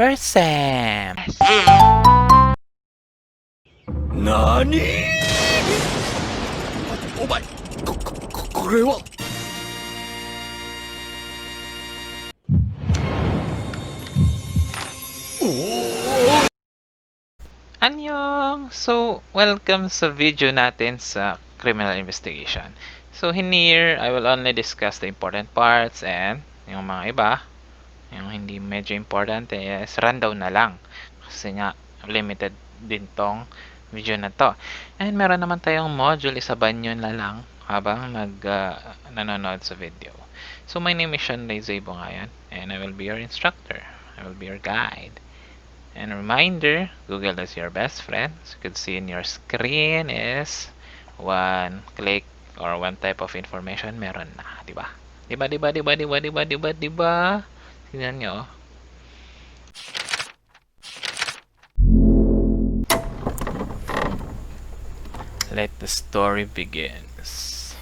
First Sam! NANI?お前、これは。Annyeong! So, welcome sa video natin sa criminal investigation. So, in here, I will only discuss the important parts and yung mga iba, yung hindi medyo important is rundown na lang. Kasi nga, limited din tong video na to. And meron naman tayong module, isa banyo na lang habang nanonood sa video. So, my name is Sean Zebo ngayon and I will be your instructor. I will be your guide. And a reminder, Google is your best friend. As you can see in your screen is one click or one type of information meron na, di ba? Di ba, di ba, di ba, di ba, di ba, di ba, di ba? Tingnan nyo. Let the story begins.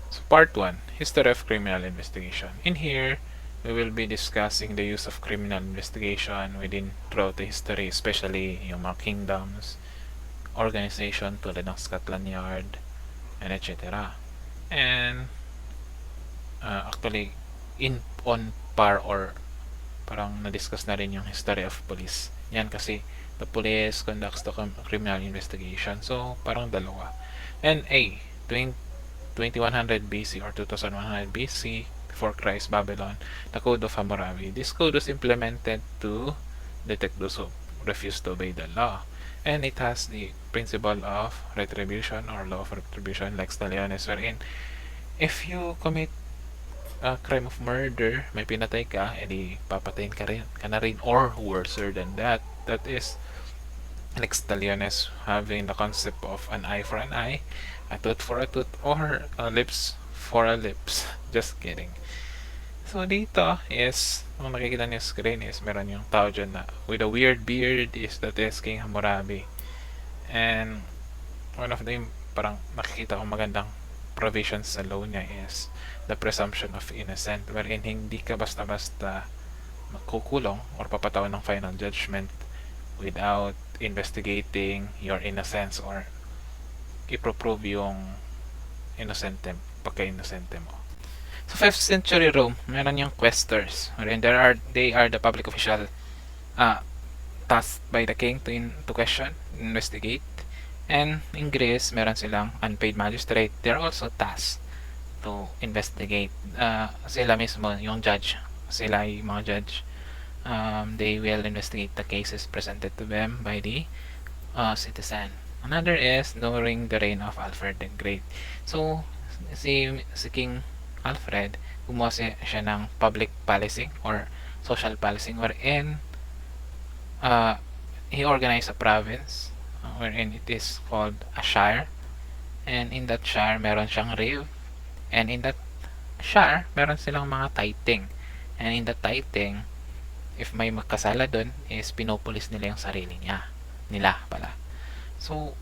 So part 1, History of Criminal Investigation. In here, we will be discussing the use of criminal investigation throughout the history, especially yung mga kingdoms, organization tulad ng Scotland Yard, and etc. And actually, on par or parang na-discuss na rin yung history of police. Yan kasi the police conducts the criminal investigation. So, parang dalawa. And A, 2100 BC or 2100 BC, before Christ, Babylon, the Code of Hammurabi. This code was implemented to detect those who refuse to obey the law. And it has the principle of retribution or law of retribution, like Staliones, wherein if you commit a crime of murder, may pinatay ka, edi papatayin ka na rin, or worser than that. That is like Staliones having the concept of an eye for an eye, a tooth for a tooth, or a lips for a lips. Just kidding. So dito is, kung nakikita niyo screen is, meron yung tao dyan na with a weird beard that is King Hammurabi. And one of the parang nakikita ko magandang provisions sa law niya is the presumption of innocent, wherein hindi ka basta-basta makukulong or papatawan ng final judgment without investigating your innocence or iproprove yung pagka-inosente mo. So 5th century Rome, meron yung quaestors, wherein they are the public official tasked by the king to question, investigate. And in Greece, meron silang unpaid magistrate. They're also tasked to investigate. Sila mismo, yung judge, sila yung mga judge. They will investigate the cases presented to them by the citizen. Another is during the reign of Alfred the Great. So, si King Alfred, gumawa siya ng public policing or social policing wherein he organized a province wherein it is called a shire, and in that shire meron siyang reeve, and in that shire meron silang mga tithing, and in that tithing, if may magkasala dun is pinopolis nila yung sarili nila pala. So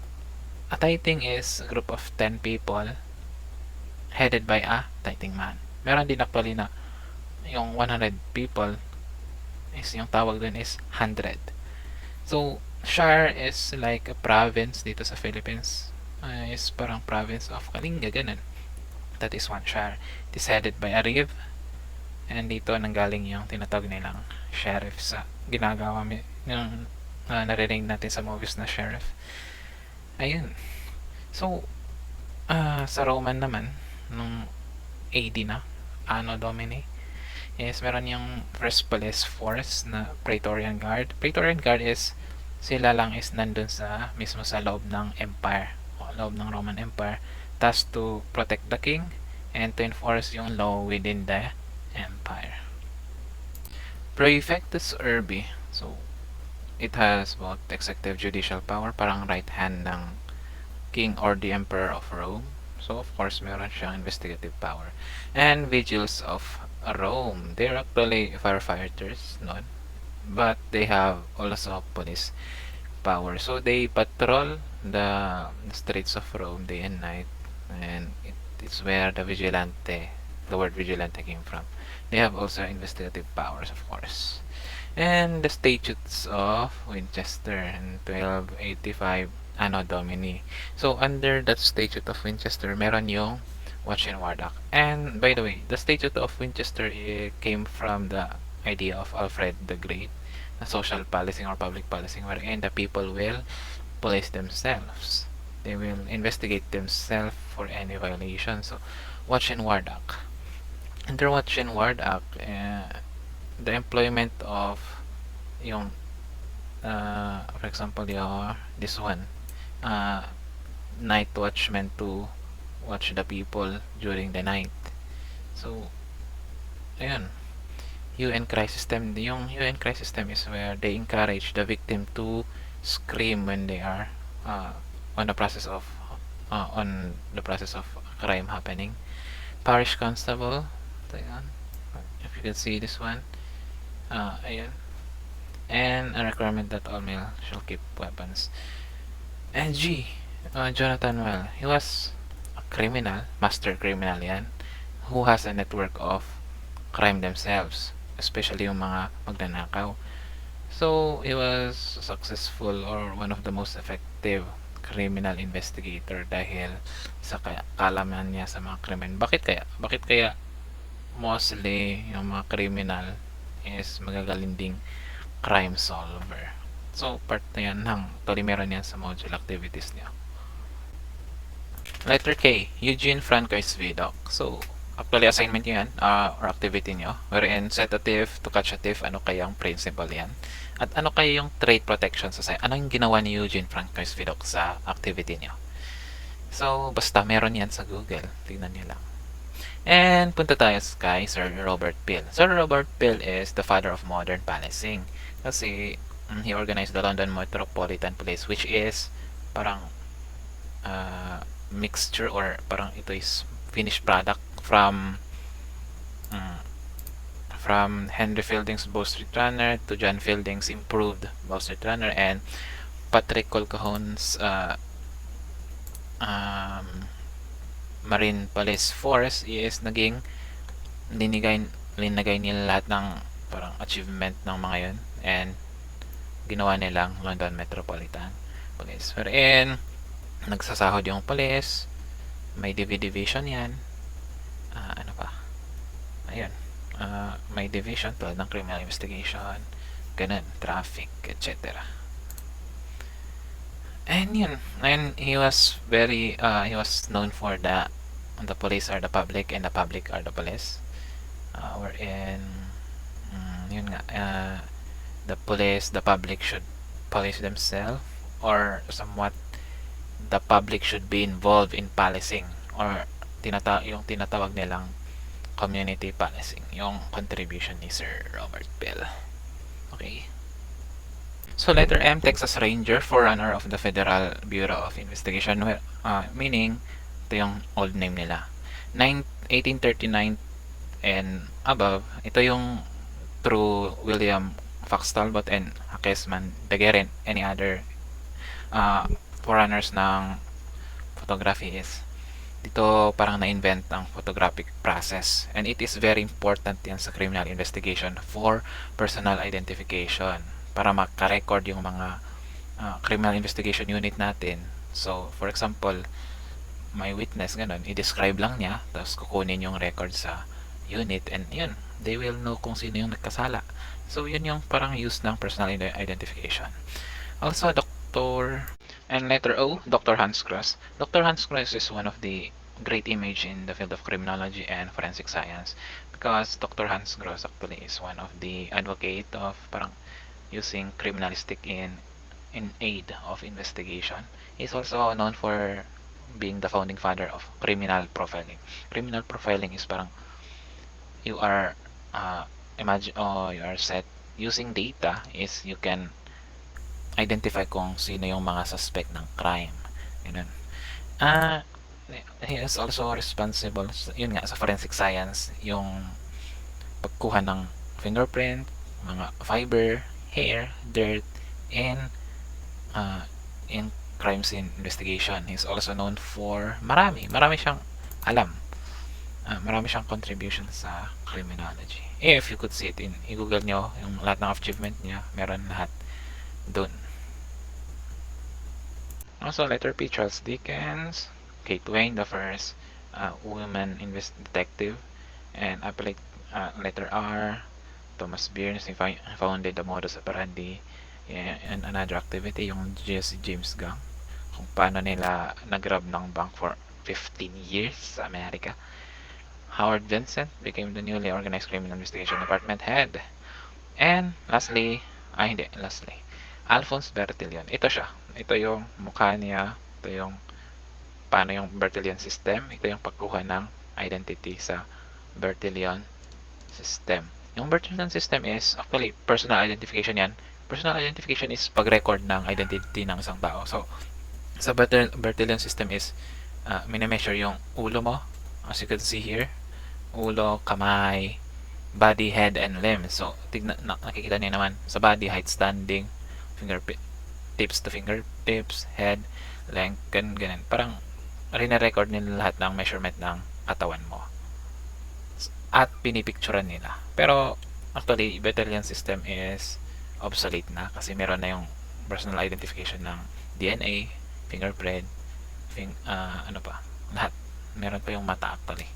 a tithing is a group of 10 people headed by a tithing man. Meron din actually na yung 100 people is yung tawag dun is 100. So shire is like a province dito sa Philippines. Is parang province of Kalinga, ganun. That is one shire. It is headed by a reeve. And dito nanggaling yung tinatawag nilang sheriff sa ginagawa yung naririnig natin sa movies na sheriff. Ayun. So, sa Roman naman, nung AD na, Anno Domini, is meron yung first police force na Praetorian Guard. Praetorian Guard is sila lang is nandun mismo sa loob ng empire o loob ng Roman Empire, tasked to protect the king and to enforce yung law within the empire. Praefectus Urbi, so it has both executive judicial power, parang right hand ng king or the emperor of Rome. So of course meron siyang investigative power. And Vigiles of Rome, they're actually firefighters noon, but they have also police power. So they patrol the streets of Rome day and night, and it's where the word vigilante came from. They have also investigative powers, of course. And the Statutes of Winchester in 1285 Anno Domini. So under that Statute of Winchester, meron yung Watch and Ward Act. And by the way, the Statute of Winchester came from the idea of Alfred the Great, na social policing or public policing wherein the people will police themselves. They will investigate themselves for any violation. So, Watch and Ward Act. Under Watch and Ward Act, the employment of yung for example this one, uh, night watchman to watch the people during the night. So ayun, UN crisis system. Yung UN crisis system is where they encourage the victim to scream when they are on the process of crime happening. Parish constable, ayun, if you can see this one, ayun, and a requirement that all male shall keep weapons. And G, Jonathan Well, he was a criminal, master criminal yan, who has a network of crime themselves, especially yung mga magnanakaw. So, he was successful or one of the most effective criminal investigator dahil sa kaalaman niya sa mga krimen. Bakit kaya? Bakit kaya mostly yung mga criminal is magagaling ding crime solver? So, part na yan ng meron yan sa module activities niya. Letter K, Eugene Francois Vidocq. So, actually assignment nyo yan, or activity nyo, wherein set a thief to catch a thief, ano kayang principle yan? At ano kaya yung trade protection society? Ano yung ginawa ni Eugene Francois Vidocq sa activity nyo? So, basta meron yan sa Google. Tingnan nyo lang. And punta tayo kay Sir Robert Peel. Sir Robert Peel is the father of modern policing. Kasi he organized the London Metropolitan Police, which is parang mixture or parang ito is finished product from Henry Fielding's Bow Street Runner to John Fielding's improved Bow Street Runner, and Patrick Colquhoun's Marine Police Force is naging linagay nila lahat ng parang achievement ng mga yun, and ginawa nilang London Metropolitan Police, wherein nagsasahod yung police, may division yan, ano pa, ayun, may division tulad ng criminal investigation, ganun, traffic, etc. And yun, and he was known for the police are the public and the public are the police, wherein yun nga, the public should police themselves, or somewhat the public should be involved in policing, or yung tinatawag nilang community policing, yung contribution ni Sir Robert Peel. Okay. So letter M, Texas Ranger, forerunner of the Federal Bureau of Investigation, meaning ito yung old name nila. 1839 and above, ito yung through William Fox Talbot and Hakesman Daguerre, any other forerunners ng photography is dito parang na-invent ang photographic process, and it is very important yan sa criminal investigation for personal identification para maka-record yung mga criminal investigation unit natin. So for example, may witness, ganun, i-describe lang niya, tapos kukunin yung record sa unit, and yun, they will know kung sino yung nagkasala. So yun yung parang use ng personal identification. Also, Dr. And letter O, Dr. Hans Cross. Dr. Hans Cross is one of the great image in the field of criminology and forensic science, because Dr. Hans Cross actually is one of the advocate of parang using criminalistic in aid of investigation. He's also known for being the founding father of criminal profiling. Criminal profiling is parang you are you are set using data, is you can identify kung sino yung mga suspect ng crime. Ganun. He is also responsible, yun nga, sa forensic science, yung pagkuha ng fingerprint, mga fiber, hair, dirt, and in crime scene investigation. He's also known for marami siyang alam. marami siyang contribution sa criminology. If you could see it i-google nyo yung lahat ng achievement niya, meron lahat dun. Also, letter P, Charles Dickens, Kate Wayne, the first woman detective, and letter R, Thomas Byrnes, he founded the modus operandi, and another activity, yung Jesse James Gang, kung paano nila nag-rob ng bank for 15 years sa Amerika. Howard Vincent became the newly organized criminal investigation department head. And lastly, Alphonse Bertillon. Ito siya. Ito yung mukha niya. Ito yung paano yung Bertillon system. Ito yung pagkuha ng identity sa Bertillon system. Yung Bertillon system is actually personal identification yan. Personal identification is pag-record ng identity ng isang tao. So, sa Bertillon system is minimeasure yung ulo mo. As you can see here, ulo, kamay, body, head, and limbs. So, nakikita niyo naman sa body, height, standing, tips to fingertips, head, length, ganun. Parang rina-record nila lahat ng measurement ng katawan mo. At pinipicturean nila. Pero, actually, Bertillon system is obsolete na kasi meron na yung personal identification ng DNA, fingerprint, lahat. Meron pa yung mata actually.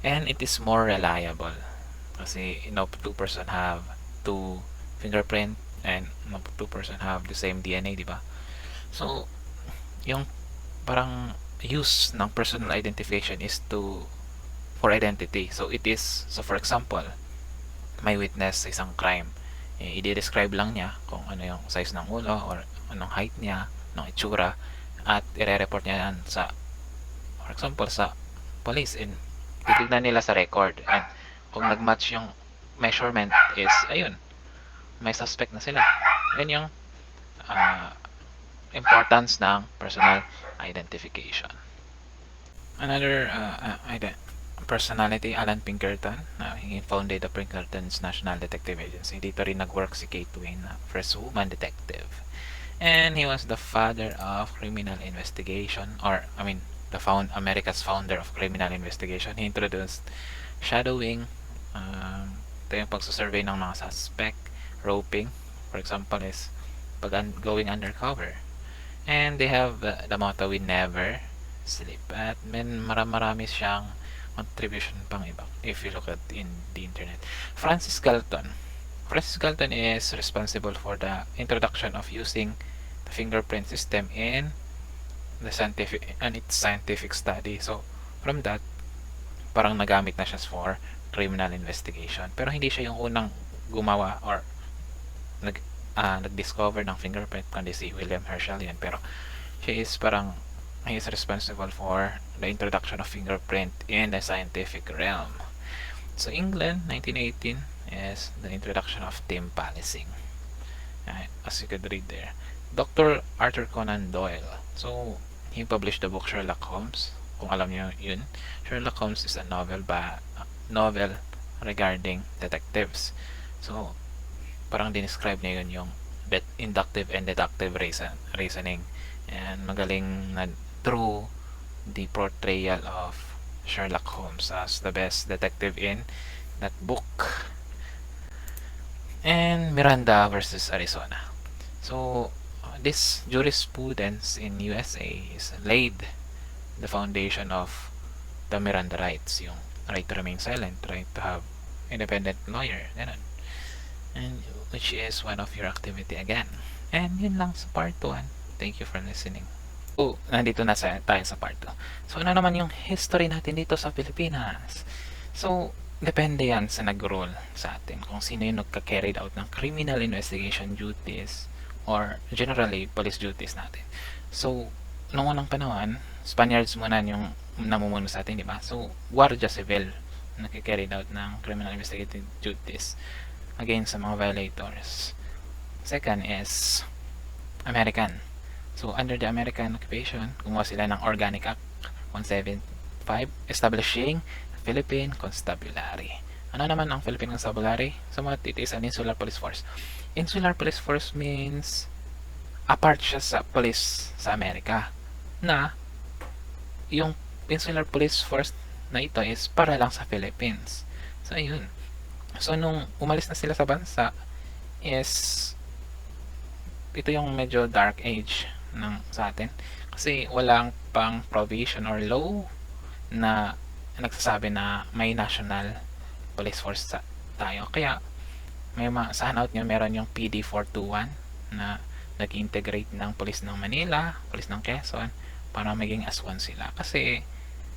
And it is more reliable kasi two person have two fingerprint and two person have the same DNA, di ba? So, yung parang use ng personal identification is for identity. So, for example, may witness sa isang crime. I-describe lang niya kung ano yung size ng ulo or anong height niya, anong itsura, at i-report niya yan for example, sa police, and titignan nila sa record, and kung nag-match yung measurement is, ayun, may suspect na sila. Yan yung importance ng personal identification. Another personality, Alan Pinkerton. He founded the Pinkerton's National Detective Agency. Dito rin nag-work si Kate Wayne, first woman detective. And he was the father of criminal investigation, America's founder of criminal investigation. He introduced shadowing, ito yung pagsusurvey ng mga suspect, roping, for example, is going undercover. And they have the motto, we never sleep. At marami siyang contribution pang iba if you look at in the internet. Francis Galton is responsible for the introduction of using the fingerprint system in its scientific study. So, from that, parang nagamit na siya for criminal investigation. Pero hindi siya yung unang gumawa or nag-discover ng fingerprint, kundi si William Herschel yan. Pero he is responsible for the introduction of fingerprint in the scientific realm. So, England, 1918, is the introduction of team policing. As you could read there. Dr. Arthur Conan Doyle. So, he published the book Sherlock Holmes. Kung alam niyo yun, Sherlock Holmes is a novel regarding detectives. So, parang dinescribe niya yun yung inductive and deductive reasoning. And magaling na through the portrayal of Sherlock Holmes as the best detective in that book. And Miranda versus Arizona. So, this jurisprudence in USA is laid the foundation of the Miranda rights, yung right to remain silent, right to have independent lawyer, ganun. And which is one of your activity again. And yun lang sa part 1. Thank you for listening. So, nandito na tayo sa part 2. So, ano naman yung history natin dito sa Pilipinas? So, depende yan sa nag-rule sa atin kung sino yung nagka-carried out ng criminal investigation duties or generally police duties natin. So, noong unang panahon, Spaniards muna yung namumuno sa atin, di ba? So, Guardia Civil nagka-carried out ng criminal investigative duties against sa mga violators. Second is American. So, under the American occupation, gumawa sila ng Organic Act 175 establishing Philippine Constabulary. Ano naman ang Philippine Constabulary? So, it is an insular police force. Insular police force means apart siya sa police sa Amerika na yung insular police force na ito is para lang sa Philippines. So, ayun. So, nung umalis na sila sa bansa, is ito yung medyo dark age sa atin. Kasi walang pang provision or law na nagsasabi na may national police force tayo. Kaya, sa handout nyo, meron yung PD 421 na nag-integrate ng police ng Manila, police ng Quezon, para maging as one sila. Kasi,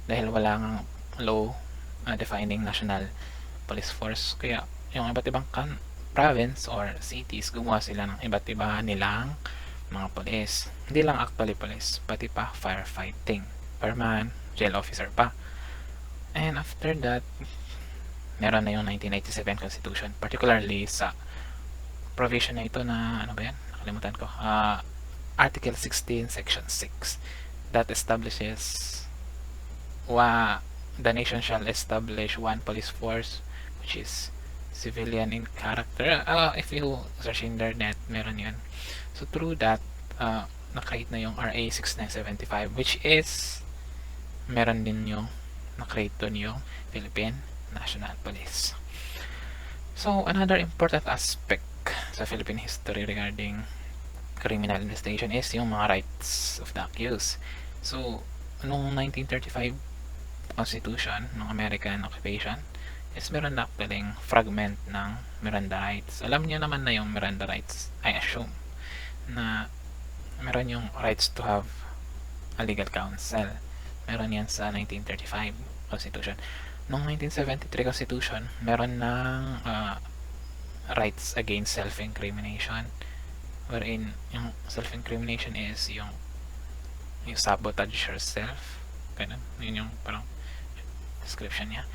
dahil wala ng law defining national police force, kaya yung iba't ibang province or cities, gumawa sila ng iba't iba nilang mga police. Hindi lang actually police, pati pa firefighting, fireman, jail officer pa. And after that, meron na yung 1997 Constitution, particularly sa provision na ito na, ano ba yan? Nakalimutan ko. Article 16, Section 6, that establishes the nation shall establish one police force which is civilian in character. If you search in the net, meron yun. So through that, na-create na yung RA 6975, which is meron din yung na-create doon yung Philippine National Police. So another important aspect sa Philippine history regarding criminal investigation is yung mga rights of the accused. So noong 1935 Constitution ng American Occupation is meron na actually fragment ng Miranda rights. Alam niyo naman na yung Miranda rights, I assume, na meron yung rights to have a legal counsel. Meron yan sa 1935 Constitution. Noong 1973 Constitution, meron ng rights against self-incrimination, wherein yung self-incrimination is yung sabotage yourself. Ganun. Yun yung parang description niya.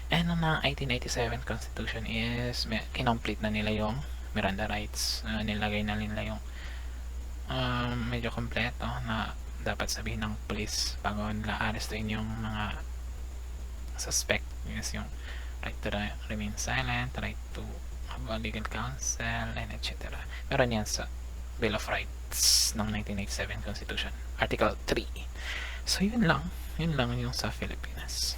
And noong 1887 Constitution is kinomplete na nila yung Miranda rights. Nilagay na nila yung medyo kompleto na dapat sabihin ng police bago nila arrestin yung mga suspect. Yes, yung right to remain silent, right to have a legal counsel, and etc. Meron yan sa Bill of Rights ng 1987 Constitution, Article 3. So yun lang yung sa Philippines.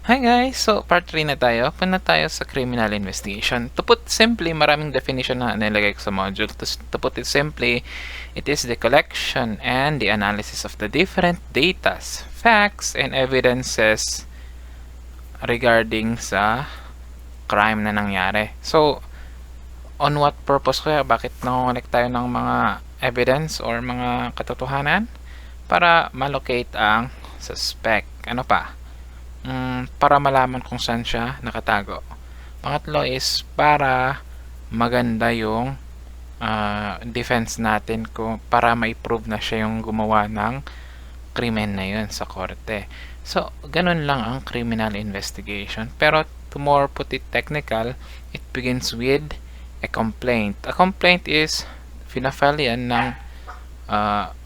Hi guys! So, part 3 na tayo. Punta tayo sa criminal investigation. To put simply, maraming definition na nilagay ko sa module. To put it simply, it is the collection and the analysis of the different datas, facts, and evidences regarding sa crime na nangyari. So, on what purpose kaya? Bakit nangungulik tayo ng mga evidence or mga katotohanan? Para malocate ang suspect. Ano pa? Para malaman kung saan siya nakatago. Pangatlo is para maganda yung defense natin para ma-prove na siya yung gumawa ng krimen na yun sa korte. So, ganun lang ang criminal investigation. Pero to more put it technical, it begins with a complaint. A complaint is fina-file yan ng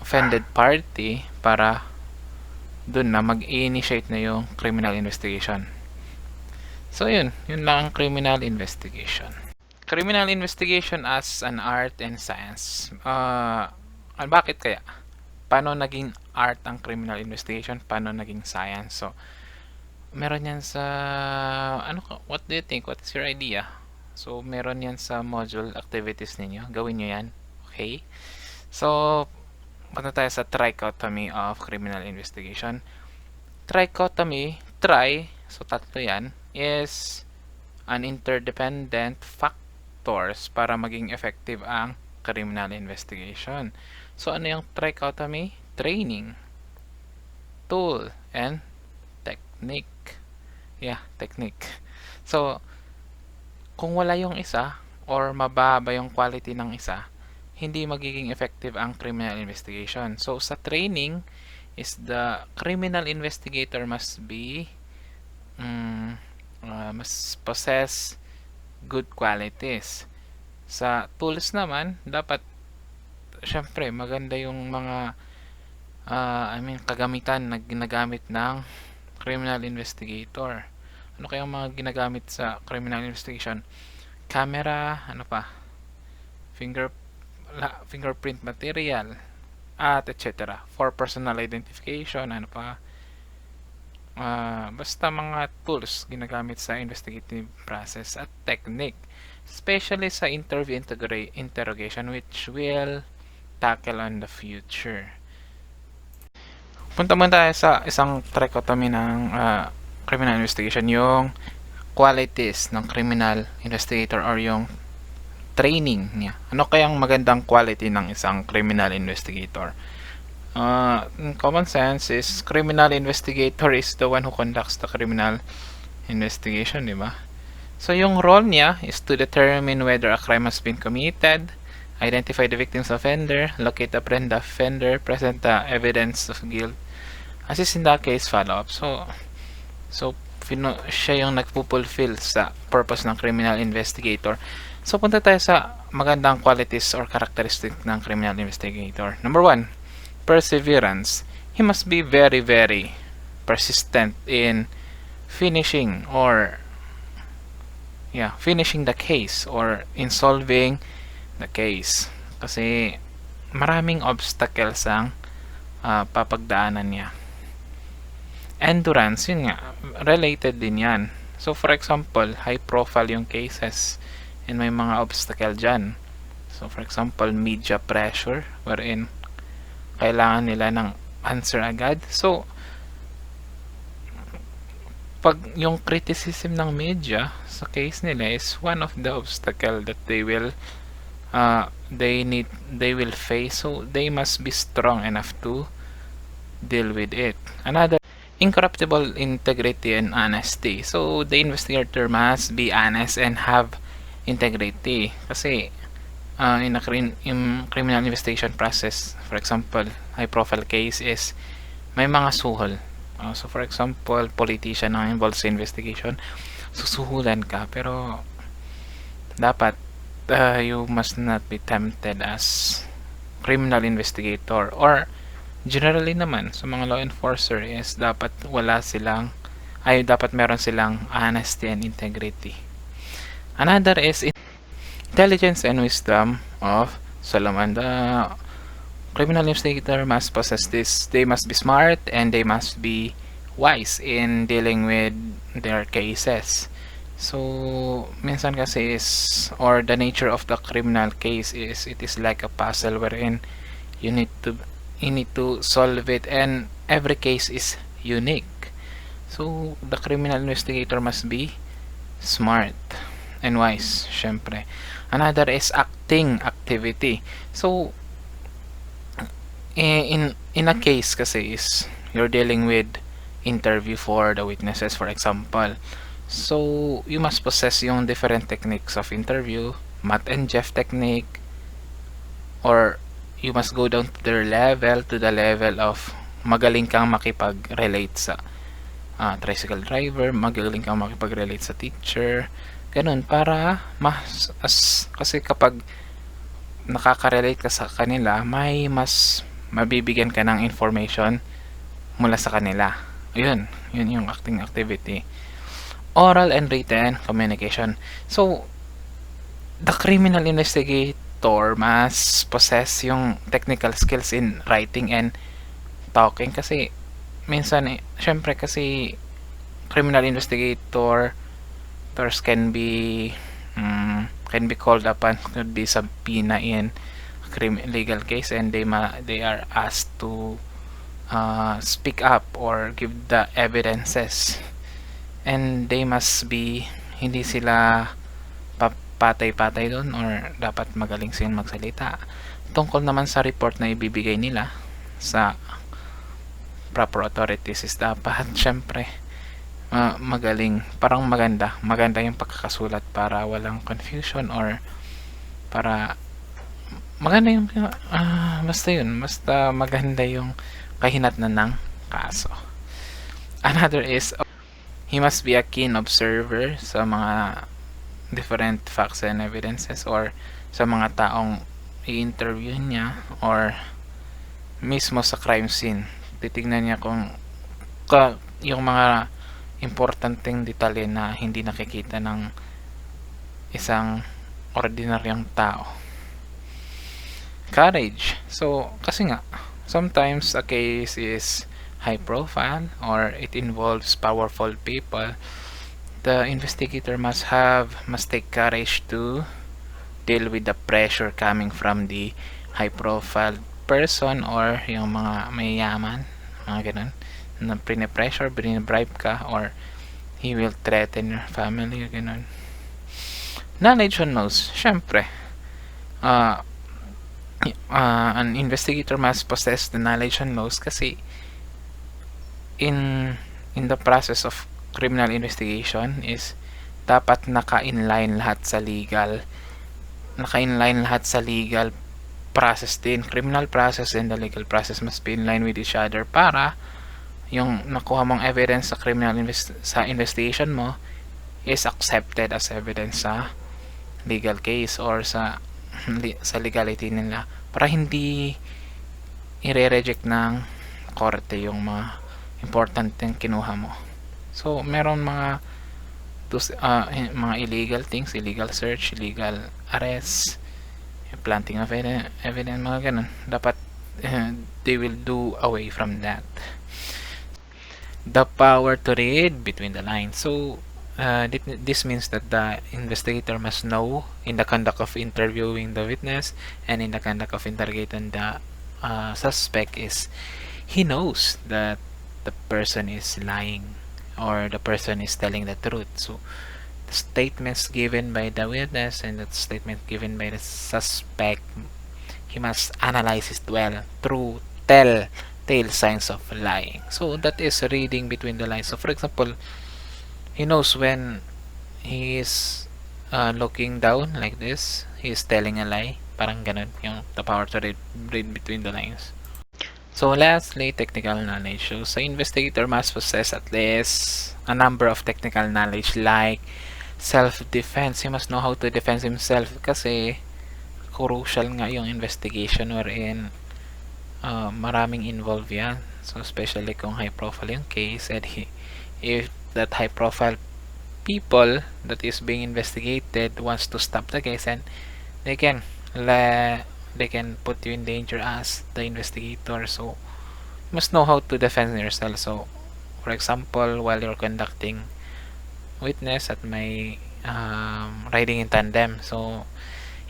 offended party para dun na mag-initiate na yung criminal investigation. So yun lang ang criminal investigation. Criminal investigation as an art and science. Bakit kaya? Paano naging art ang criminal investigation? Paano naging science? So, meron yan sa what do you think? What's your idea? So, meron yan sa module activities ninyo. Gawin nyo yan. Okay? So, punta tayo sa trichotomy of criminal investigation. Trichotomy, so tatlo yan, is an interdependent factors para maging effective ang criminal investigation. So, ano yung trichotomy? Training, tool, and technique. Technique. So, kung wala yung isa, or mababa yung quality ng isa, hindi magiging effective ang criminal investigation. So, sa training, is the criminal investigator must be must possess good qualities. Sa tools naman, dapat syempre maganda yung mga kagamitan na ginagamit ng criminal investigator. Ano kayang mga ginagamit sa criminal investigation? Camera, ano pa? Fingerprint material, at etc. For personal identification, ano pa? basta mga tools ginagamit sa investigative process at technique, especially sa interview interrogation, which will tackle on the future. Punta muna tayo sa isang trichotomy ng criminal investigation, yung qualities ng criminal investigator or yung training niya. Ano kayang magandang quality ng isang criminal investigator? In common sense is criminal investigator is the one who conducts the criminal investigation, di ba? So yung role niya is to determine whether a crime has been committed, identify the victim's offender, locate apprehend the offender, present the evidence of guilt, assist in the case follow-up. So siya yung nagpupulfill sa purpose ng criminal investigator. So punta tayo sa magandang qualities or characteristic ng criminal investigator. Number 1, perseverance. He must be very, very persistent in finishing the case or in solving the case. Kasi maraming obstacles ang papagdaanan niya. Endurance, yun nga, related din yan. So for example, high profile yung cases and may mga obstacle dyan. So for example, media pressure wherein kailangan nila ng answer agad. So pag yung criticism ng media sa case nila is one of the obstacle that they will face, so they must be strong enough to deal with it. Another, incorruptible integrity and honesty. So the investigator must be honest and have integrity kasi in criminal investigation process, for example, high profile case is may mga suhol. So for example, politician ang involved sa investigation, susuhulan ka, pero dapat you must not be tempted as criminal investigator, or generally naman sa mga law enforcer is dapat dapat meron silang honesty and integrity. Another is intelligence and wisdom of Solomon. The criminal investigator must possess this. They must be smart and they must be wise in dealing with their cases. So minsan kasi or the nature of the criminal case is it is like a puzzle wherein you need to solve it, and every case is unique. So the criminal investigator must be smart and wise, syempre. Another is activity. So in a case kasi is you're dealing with interview for the witnesses, for example. So you must possess yung different techniques of interview, Matt and Jeff technique, or you must go down to the level of magaling kang makipag-relate sa tricycle driver, magaling kang makipag-relate sa teacher, ganun, para kasi kapag nakaka-relate ka sa kanila, may mas mabibigyan ka ng information mula sa kanila. Yun yung acting activity. Oral and written communication. So the criminal investigator must possess yung technical skills in writing and talking, kasi minsan syempre kasi criminal investigators can be called upon, could be subpoena in legal case, and they are asked to speak up or give the evidences, and they must be hindi sila patay-patay doon, or dapat magaling silang magsalita tungkol naman sa report na ibibigay nila sa proper authorities. Is dapat syempre magaling, parang maganda yung pagkakasulat para walang confusion, or para maganda yung basta maganda yung kahinatnan ng kaso. Another is he must be a keen observer sa mga different facts and evidences, or sa mga taong i-interview niya, or mismo sa crime scene. Titignan niya kung yung mga importanteng detalye na hindi nakikita ng isang ordinaryong tao. Courage. So kasi nga sometimes a case is high profile or it involves powerful people, the investigator must take courage to deal with the pressure coming from the high profile person or yung mga mayayaman, mga ganun, na pressure, bribe ka, or he will threaten your family, ganun. Knowledge on knows, syempre, uh, an investigator must possess the knowledge on knows kasi in the process of criminal investigation is dapat naka-inline lahat sa legal process din. Criminal process and the legal process must be in line with each other para yung nakuha mong evidence sa sa investigation mo is accepted as evidence sa legal case or sa legality nila, para hindi i-reject ng korte yung mga important yung kinuha mo. So meron mga illegal things, illegal search, illegal arrest, planting of evidence, mga ganun. Dapat they will do away from that. The power to read between the lines. So this means that the investigator must know in the conduct of interviewing the witness and in the conduct of interrogating the suspect is he knows that the person is lying or the person is telling the truth. So the statements given by the witness and the statement given by the suspect, he must analyze it well through telltale signs of lying. So that is reading between the lines. So for example, he knows when he is looking down like this, he is telling a lie. Parang ganun yung the power to read between the lines. So lastly, technical knowledge. So the investigator must possess at least a number of technical knowledge like self-defense. He must know how to defend himself kasi crucial nga yung investigation wherein maraming involved yan. So especially kung high profile yung case and if that high profile people that is being investigated wants to stop the case, and they can put you in danger as the investigator. So you must know how to defend yourself. So for example, while you're conducting witness at may riding in tandem, so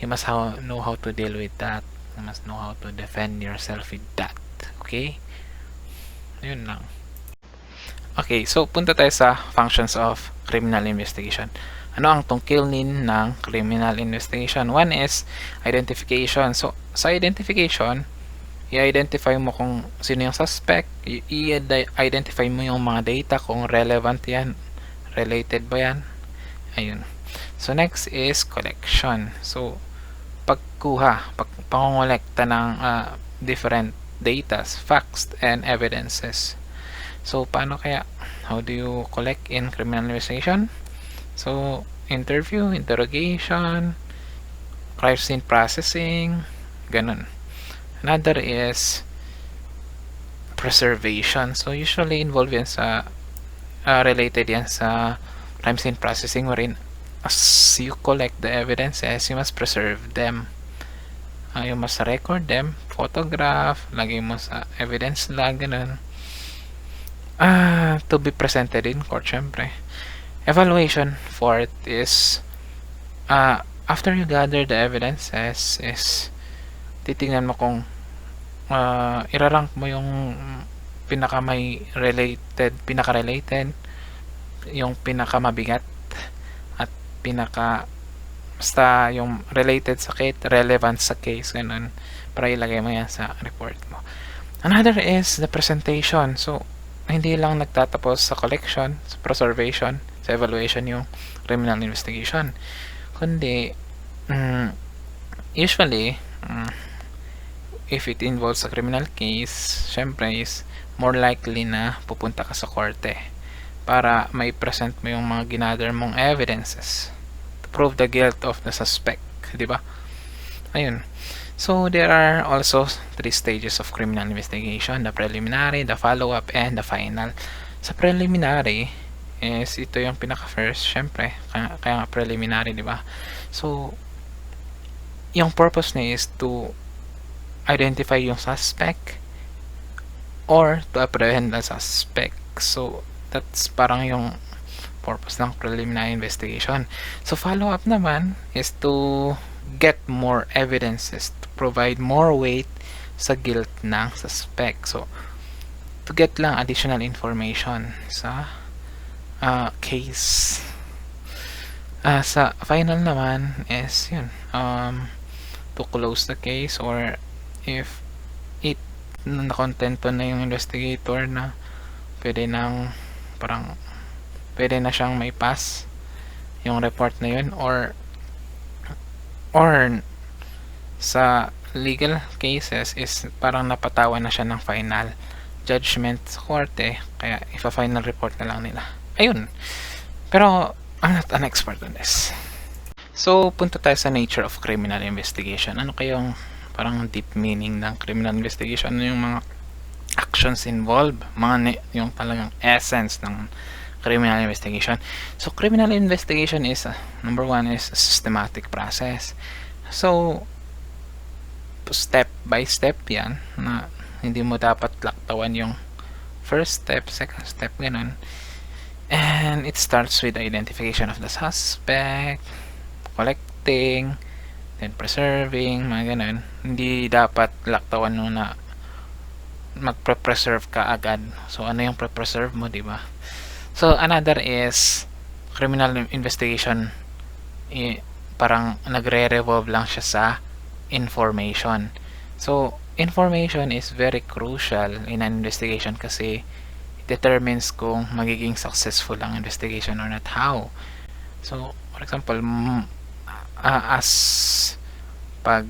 you must know how to deal with that. You must know how to defend yourself with that. Okay, yun lang. Okay, so punta tayo sa functions of criminal investigation. Ano ang tungkulin ng criminal investigation? One is identification. So sa identification, i-identify mo kung sino yung suspect, i-identify mo yung mga data kung relevant yan, related ba yan. Ayun. So next is collection. So pangongolekta ng different data, facts, and evidences. So paano kaya? How do you collect in criminal investigation? So interview, interrogation, crime scene processing, ganun. Another is preservation. So usually involved yan sa related yan sa crime scene processing, wherein as you collect the evidences, you must preserve them. You must record them, photograph, lagay mo sa evidence log, ganun. To be presented in court, syempre. Evaluation fourth is after you gather the evidences is titingnan mo kung irarank mo yung pinaka-related, yung pinaka-mabigat, at basta yung related sa case, relevant sa case, ganun, para ilagay mo yan sa report mo. Another is the presentation. So hindi lang nagtatapos sa collection, sa preservation, sa evaluation yung criminal investigation, kundi usually if it involves a criminal case, syempre is more likely na pupunta ka sa korte para may present mo yung mga ginather mong evidences to prove the guilt of the suspect, di ba? Ayun. So there are also 3 stages of criminal investigation: the preliminary, the follow-up, and the final. Sa preliminary is ito yung pinaka-first, syempre, kaya nga preliminary, di ba? So yung purpose niya is to identify yung suspect, or to apprehend a suspect. So that's parang yung purpose ng preliminary investigation. So follow-up naman is to get more evidences, to provide more weight sa guilt ng suspect. So to get lang additional information sa case. Sa final naman is yun, to close the case, or if it nakontento na yung investigator na pwede nang parang pwede na siyang may pass yung report na yun, or sa legal cases is parang napatawan na siya ng final judgment sa korte, kaya ipa-final report na lang nila. Ayun. Pero I'm not an expert on this. So punta tayo sa nature of criminal investigation. Ano kayong parang deep meaning ng criminal investigation? Ano yung mga actions involved, yung talagang essence ng criminal investigation? So criminal investigation is number one is a systematic process. So step by step yan, na hindi mo dapat laktawan yung first step, second step, ganun. And it starts with identification of the suspect, collecting, then preserving, mga ganun. Hindi dapat laktawan mo na magpre-preserve ka agad. So ano yung pre-preserve mo, di ba? So another is criminal investigation, parang nagre-revolve lang siya sa information. So information is very crucial in an investigation kasi it determines kung magiging successful ang investigation or not. How? So for example, as pag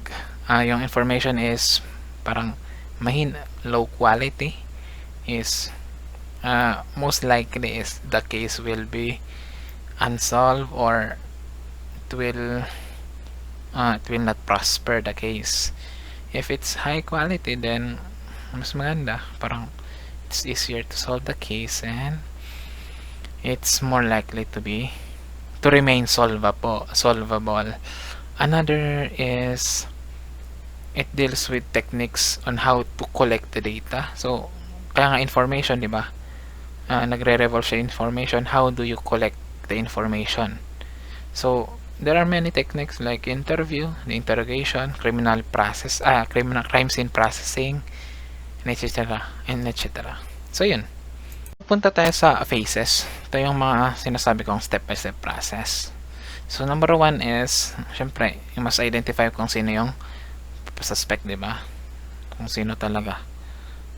yung information is parang low quality, is most likely is the case will be unsolved, or it will not prosper the case. If it's high quality, then mas maganda, parang it's easier to solve the case and it's more likely to remain solvable. Another is it deals with techniques on how to collect the data. So kaya nga information, di ba? Nagre-revolve siya information. How do you collect the information? So there are many techniques like interview, the interrogation, criminal crime scene processing, and etc. So yun. Punta tayo sa phases. Ito yung mga sinasabi kong step-by-step process. So number one is, syempre, you must identify kung sino yung suspect, di ba? Kung sino talaga.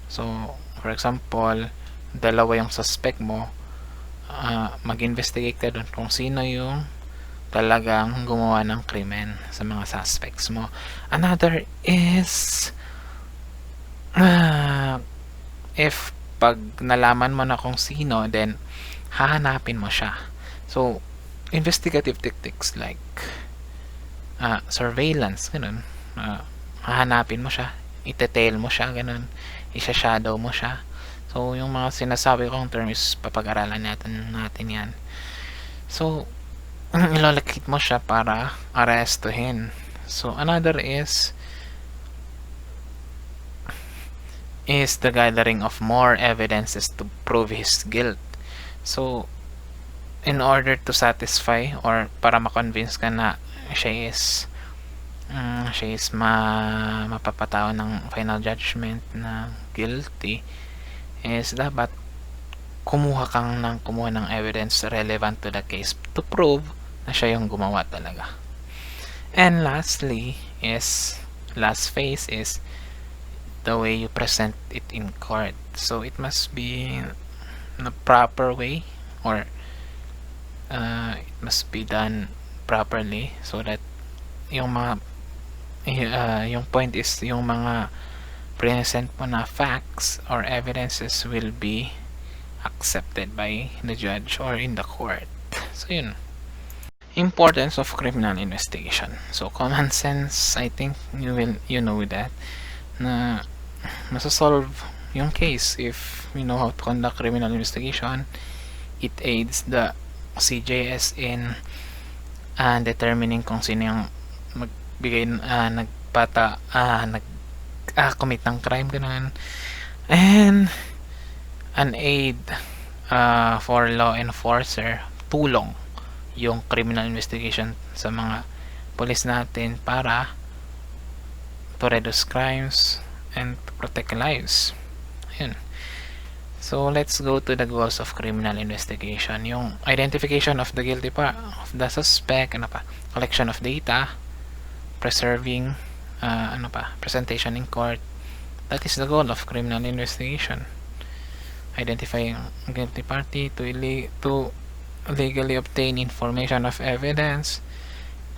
So for example, dalawa yung suspect mo, mag-investigate ka doon kung sino yung talagang gumawa ng krimen sa mga suspects mo. Another is if pag nalaman mo na kung sino, then hahanapin mo siya. So investigative tactics like surveillance, ganun, hahanapin mo siya, itetail mo siya, ganun, isa-shadow mo siya. So yung mga sinasabi kong term is papag-aralan natin yan. So ilalakit mo siya para arestuhin. So another is the gathering of more evidences to prove his guilt. So in order to satisfy or para ma-convince ka na siya is mapapatao ng final judgment na guilty, is dapat kumuha ng evidence relevant to the case to prove na siya yung gumawa talaga. And lastly is, last phase is the way you present it in court. So it must be in a proper way, or it must be done properly, so that yung mga yung point is yung mga present mo na facts or evidences will be accepted by the judge or in the court. So yun. Importance of criminal investigation. So common sense, I think you know that na masasolve yung case if you know how to conduct criminal investigation. It aids the CJS in determining kung sino yung commit ng crime, ganun. And an aid for law enforcer, tulong yung criminal investigation sa mga police natin para to reduce crimes and to protect lives. Ayun. So let's go to the goals of criminal investigation. Yung identification of the guilty of the suspect, collection of data, preserving, presentation in court. That is the goal of criminal investigation. Identifying guilty party to legally obtain information of evidence.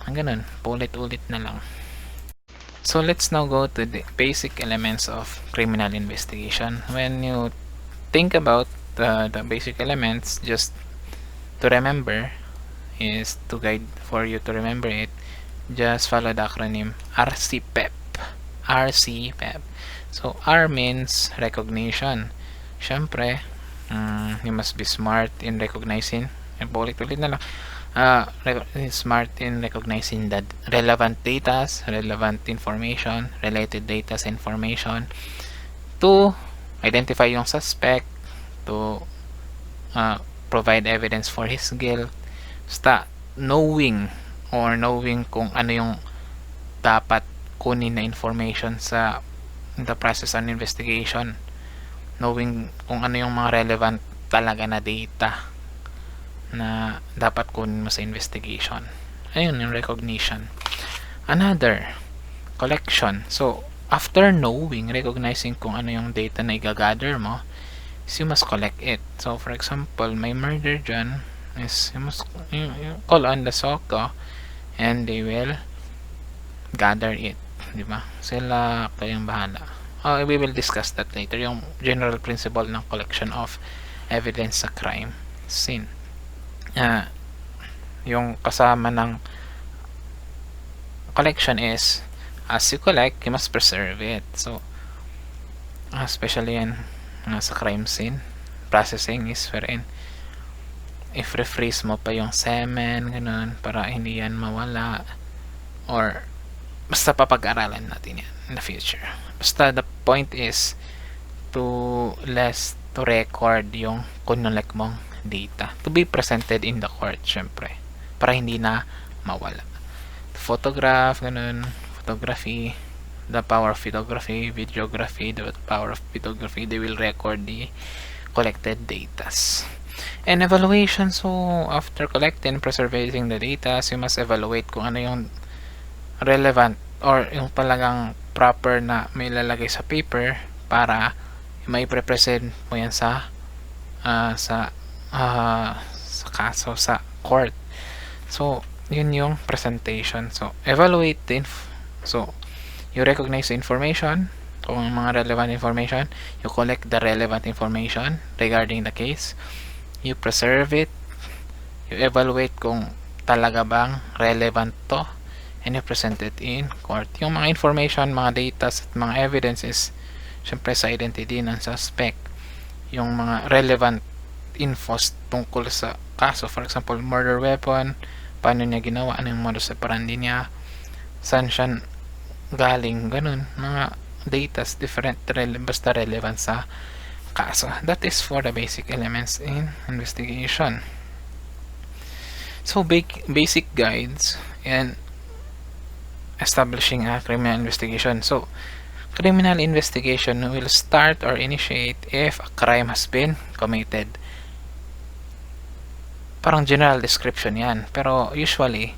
Ang ganun, paulit-ulit na lang. So let's now go to the basic elements of criminal investigation. When you think about the basic elements, just to remember is to guide for you to remember it, just follow the acronym RCPEP. RCPEP. So R means recognition. Syempre, you must be smart in recognizing. Ulit-ulit na lang. Smart in recognizing the relevant data, relevant information, related data information to identify yung suspect, to provide evidence for his guilt. Basta knowing kung ano yung dapat kunin na information sa the process and investigation, knowing kung ano yung mga relevant talaga na data na dapat kunin mo sa investigation. Ayun yung recognition. Another, collection. So after knowing, recognizing kung ano yung data na i-gather mo, is you must collect it. So for example, may murder dyan, is you must call on the SOCO and they will gather it, di ba? Sila kayang bahala. We will discuss that later, yung general principle ng collection of evidence sa crime scene. Yung kasama ng collection is, as you collect, you must preserve it. So especially yan sa crime scene, processing is wherein if refreeze mo pa yung semen, ganun, para hindi yan mawala, or basta papag-aralan natin yan in the future. Basta the point is to record yung kinolek mong data to be presented in the court, syempre, para hindi na mawala. Photograph, ganun, photography, the power of photography, videography, the power of photography, they will record the collected data. And evaluation, so after collecting and preserving the data, you must evaluate kung ano yung relevant or yung talagang proper na may lalagay sa paper para may present mo yan sa kaso sa court. So yun yung presentation. So evaluate so you recognize the information, kung mga relevant information, you collect the relevant information regarding the case, you preserve it, you evaluate kung talaga bang relevant to, and you present it in court. Yung mga information, mga data at mga evidences, syempre sa identity ng suspect, yung mga relevant infos tungkol sa kaso, for example, murder weapon, paano niya ginawa, ano yung modus operandi niya, saan siya galing, ganun, mga data different, basta relevant sa kaso. That is for the basic elements in investigation. So basic guides and establishing a criminal investigation. So criminal investigation will start or initiate if a crime has been committed. Parang general description yan, pero usually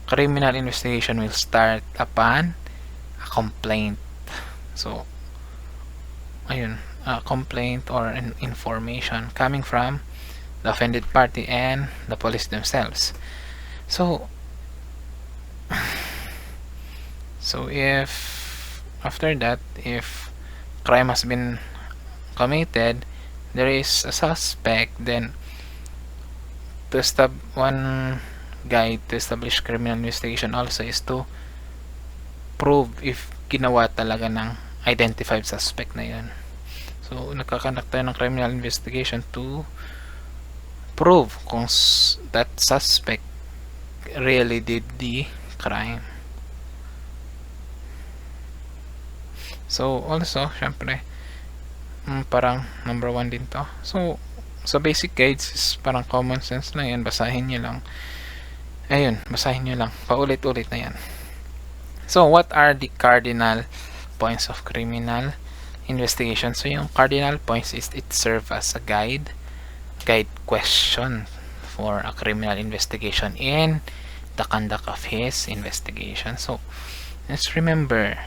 criminal investigation will start upon a complaint. So ayun, a complaint or an information coming from the offended party and the police themselves. So if after that, if crime has been committed, there is a suspect, then one guide to establish criminal investigation also is to prove if ginawa talaga ng identified suspect na yun. So nagkakandak tayo ng criminal investigation to prove kung that suspect really did the crime. So also, syempre, parang number 1 din to. So sa basic guides is parang common sense lang yan, basahin nyo lang. Ayun, basahin nyo lang, paulit-ulit na yan. So what are the cardinal points of criminal investigation? So yung cardinal points is it serve as a guide question for a criminal investigation in the conduct of his investigation. So let's remember,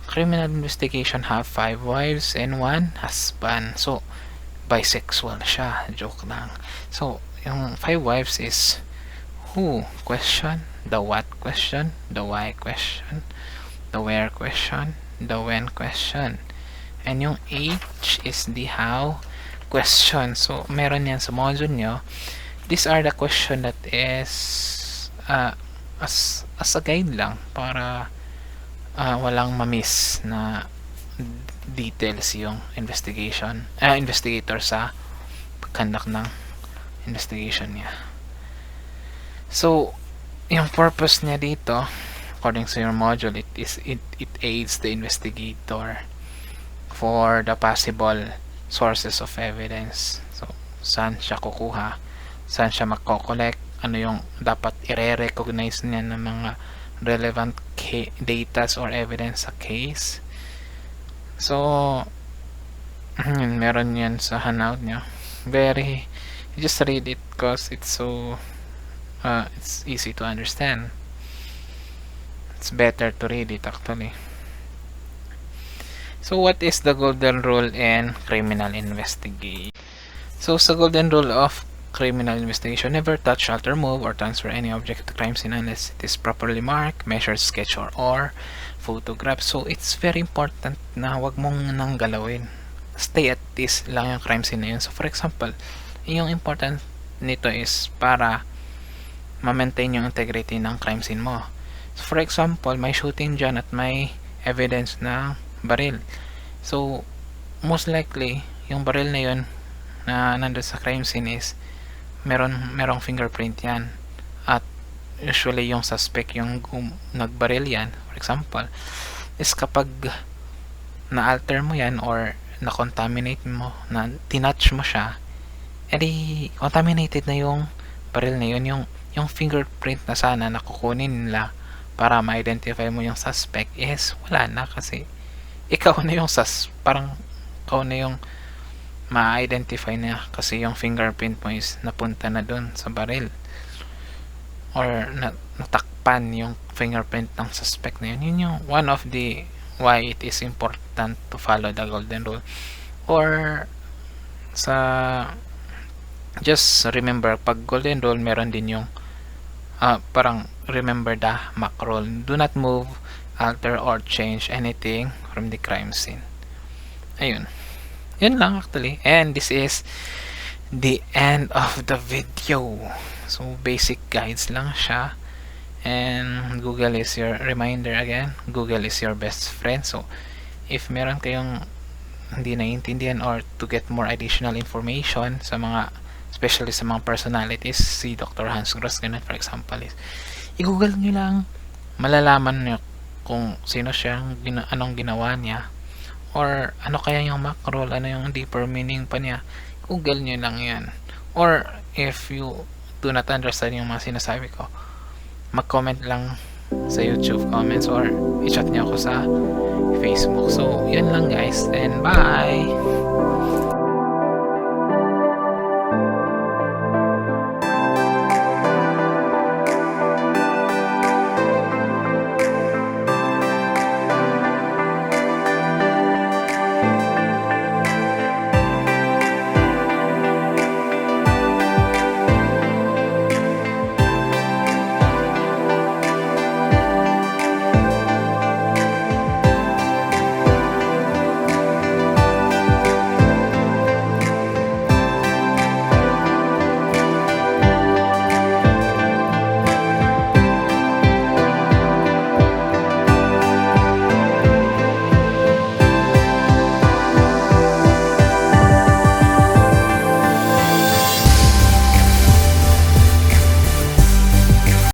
criminal investigation have 5 wives and 1 husband. So bisexual siya, joke lang. So yung 5 wives is who question, the what question, the why question, the where question, the when question, and yung H is the how question. So meron yan sa module nyo. These are the question that is as a guide lang para walang mamiss na details yung investigator sa conduct ng investigation niya. So yung purpose niya dito, according to your module, it aids the investigator for the possible sources of evidence. So saan siya kukuha, saan siya mako-collect, ano yung dapat i-recognize niya ng mga relevant data or evidence sa case. So meron yan sa handout nyo. Just read it because it's so it's easy to understand. It's better to read it actually. So what is the golden rule in criminal investigation? So sa golden rule of criminal investigation, never touch, alter, move, or transfer any object to crime scene unless it is properly marked, measured, sketched, or photographed. So it's very important na wag mong nang galawin. Stay at this lang yung crime scene na yun. So for example, yung important nito is para ma-maintain yung integrity ng crime scene mo. So for example, may shooting dyan at may evidence na baril. So most likely, yung baril na yun na nandun sa crime scene is merong fingerprint yan. At usually yung suspect yung nagbaril yan, for example, is kapag na-alter mo yan or na-contaminate mo, na tinouch mo siya, edi contaminated na yung baril na yun. Yung fingerprint na sana nakukunin nila para ma-identify mo yung suspect is wala na kasi ikaw na yung parang ikaw na yung ma-identify na kasi yung fingerprint mo is napunta na dun sa baril or natakpan yung fingerprint ng suspect na yun. Yun yung one of the why it is important to follow the golden rule. Or sa just remember, pag golden rule meron din yung parang remember the MAC rule. Do not move, alter, or change anything from the crime scene. Ayun. Yun lang actually. And this is the end of the video. So basic guides lang siya. And Google is your reminder again. Google is your best friend. So if meron kayong hindi naiintindihan or to get more additional information sa mga, especially sa mga personalities, si Dr. Hans Gross, ganun for example, is i-google nyo lang, malalaman nyo kung sino siya, anong ginawa niya, or ano kaya yung macro, ano yung deeper meaning pa niya. Google nyo lang yan. Or if you do not understand yung mga sinasabi ko, mag-comment lang sa YouTube comments or i-chat nyo ako sa Facebook. So yun lang guys, and bye!